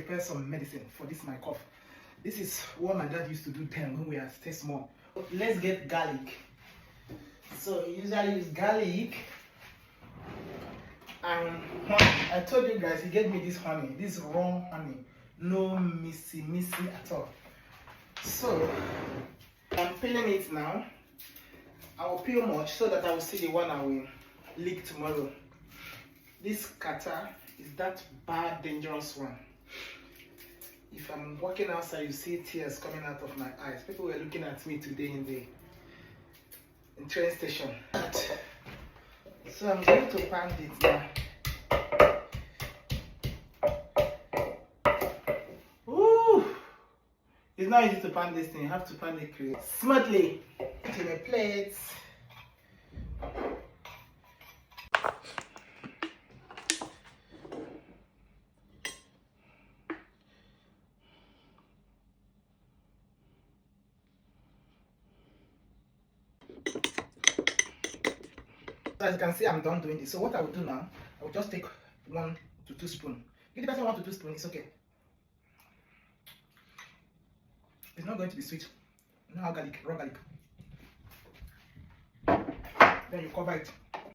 prepare some medicine for this my cough. This is what my dad used to do then when we were still small. Let's get garlic. So we usually use garlic and honey. I told you guys, he gave me this honey, this raw honey, no missy at all. So I'm peeling it now. I will peel much so that I will see the one I will lick tomorrow. This kata is that bad, dangerous one. If I'm walking outside, you see tears coming out of my eyes. People were looking at me today in the train station. So I'm going to pound it now. Ooh! It's not easy to pound this thing. You have to pound it smoothly. To the plate. As you can see, I'm done doing this. So what I will do now, I will just take 1 to 2 spoons. Give the person 1 to 2 spoons, it's okay. It's not going to be sweet. You know how garlic, raw garlic. Then you cover it.